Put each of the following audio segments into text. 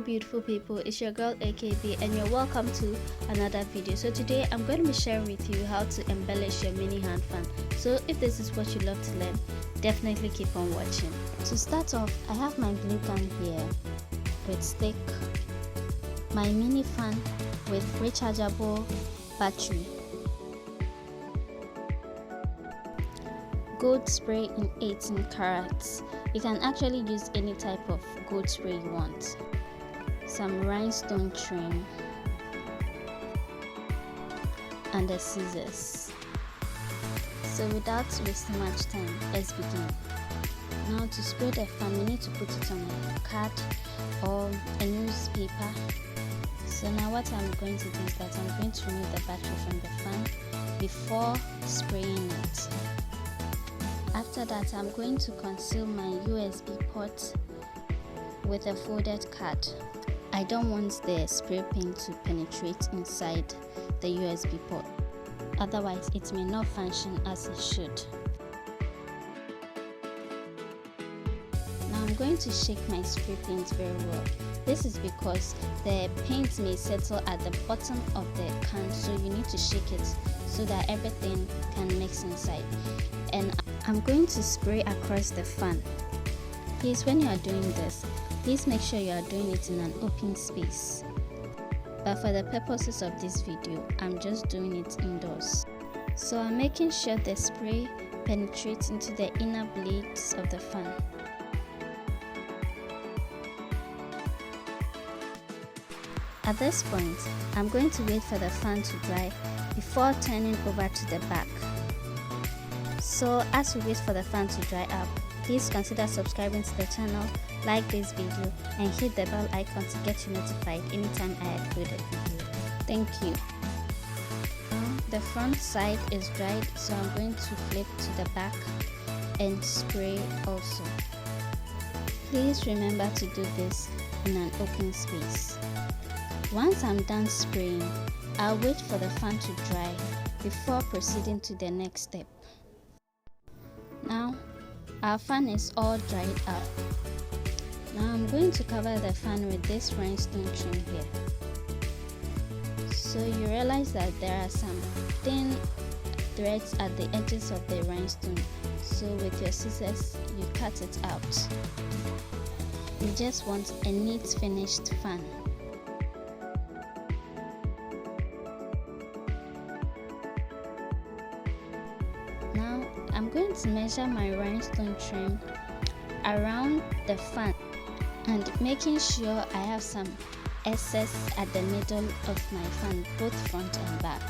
beautiful people, it's your girl AKB and you're welcome to another video. So today I'm going to be sharing with you how to embellish your mini hand fan. So if this is what you love to learn, definitely keep on watching. To start off, I have my glue gun here with stick, my mini fan with rechargeable battery, gold spray in 18 carats. You can actually use any type of gold spray you want. Some rhinestone trim and the scissors. So without wasting much time, let's begin. Now to spray the fan, you need to put it on a card or a newspaper. So now what I'm going to do is that I'm going to remove the battery from the fan before spraying it. After that, I'm going to conceal my USB port with a folded card. I don't want the spray paint to penetrate inside the USB port, otherwise it may not function as it should. Now I'm going to shake my spray paint very well. This is because the paint may settle at the bottom of the can, so you need to shake it so that everything can mix inside. And I'm going to spray across the fan. Please, when you are doing this, please make sure you are doing it in an open space. But for the purposes of this video, I'm just doing it indoors. So I'm making sure the spray penetrates into the inner blades of the fan. At this point, I'm going to wait for the fan to dry before turning over to the back. So as we wait for the fan to dry up, please consider subscribing to the channel, like this video and hit the bell icon to get you notified anytime I upload a video. Thank you. Now the front side is dried, so I'm going to flip to the back and spray also. Please remember to do this in an open space. Once I'm done spraying, I'll wait for the fan to dry before proceeding to the next step. Now our fan is all dried up. Now I'm going to cover the fan with this rhinestone trim here. So you realize that there are some thin threads at the edges of the rhinestone. So with your scissors, you cut it out. You just want a neat finished fan. Now I'm going to measure my rhinestone trim around the fan and making sure I have some excess at the middle of my fan, both front and back.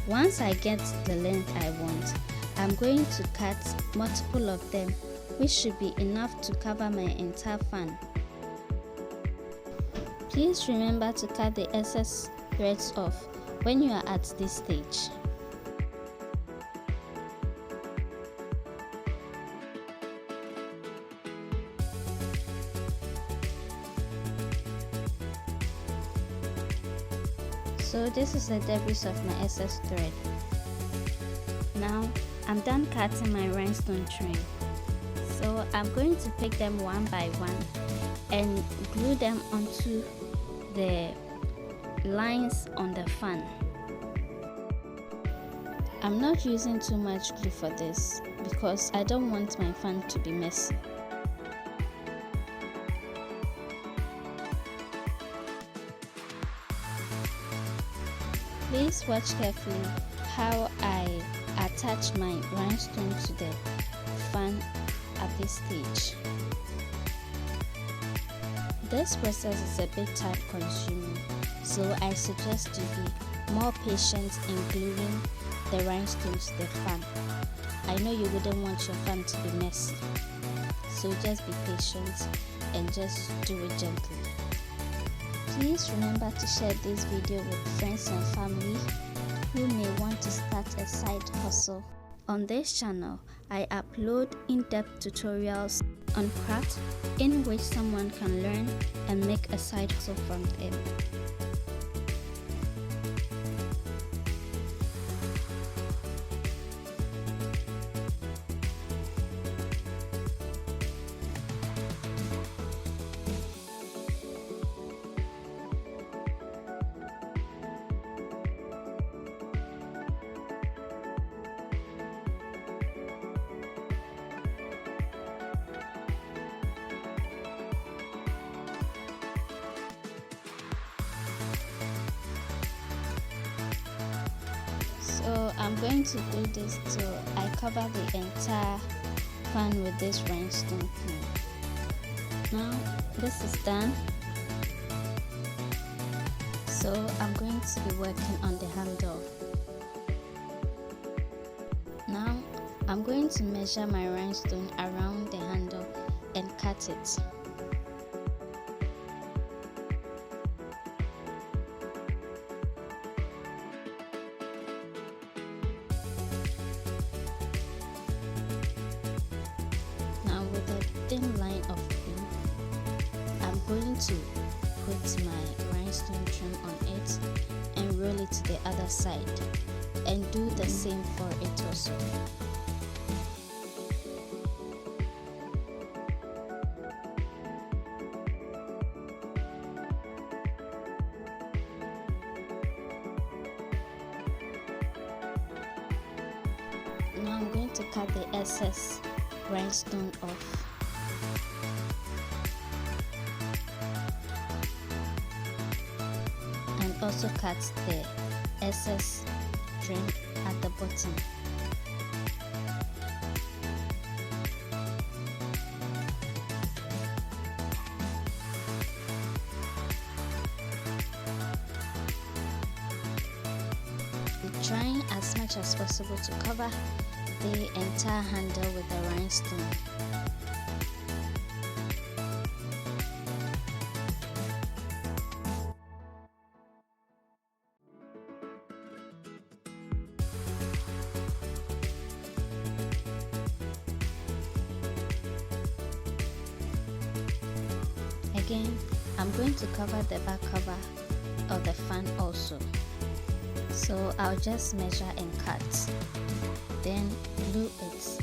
Once I get the length I want, I'm going to cut multiple of them, which should be enough to cover my entire fan. Please remember to cut the excess threads off when you are at this stage. So this is the debris of my excess thread. Now I'm done cutting my rhinestone trim. So I'm going to pick them one by one and glue them onto the lines on the fan. I'm not using too much glue for this because I don't want my fan to be messy. Please watch carefully how I attach my rhinestone to the fan at this stage. This process is a bit time consuming, so I suggest you be more patient in gluing the rhinestone to the fan. I know you wouldn't want your fan to be messy, so just be patient and just do it gently. Please remember to share this video with friends and family who may want to start a side hustle. On this channel, I upload in-depth tutorials on craft in which someone can learn and make a side hustle from them. I'm going to do this till I cover the entire fan with this rhinestone pin. Now this is done, so I'm going to be working on the handle. Now I'm going to measure my rhinestone around the handle and cut it. Now with a thin line of glue, I'm going to put my rhinestone trim on it and roll it to the other side, and do the same for it also. Now I'm going to cut the excess rhinestone off. And also cut the excess trim at the bottom. I'm trying as much as possible to cover the entire handle with the rhinestone. Again, I'm going to cover the back cover of the fan also. So I'll just measure and cut, then glue it.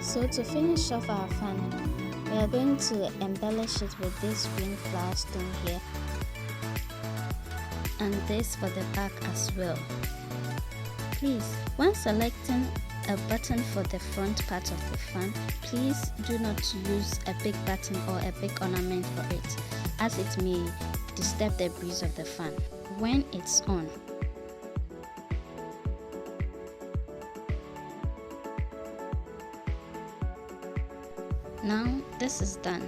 So to finish off our fan, we are going to embellish it with this green flower stone here, and this for the back as well. Please, when selecting a button for the front part of the fan, please do not use a big button or a big ornament for it, as it may disturb the breeze of the fan when it's on. Now this is done.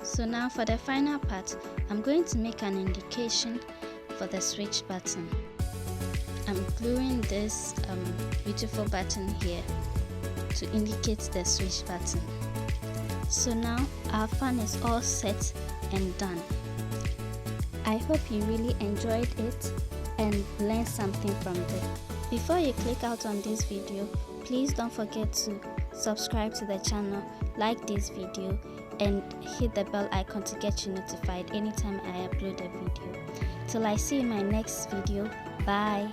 So now for the final part, I'm going to make an indication for the switch button. I'm gluing this beautiful button here to indicate the switch button. So now our fan is all set and done. I hope you really enjoyed it and learned something from it. Before you click out on this video, please don't forget to subscribe to the channel, like this video, and hit the bell icon to get you notified anytime I upload a video. Till I see you in my next video, bye.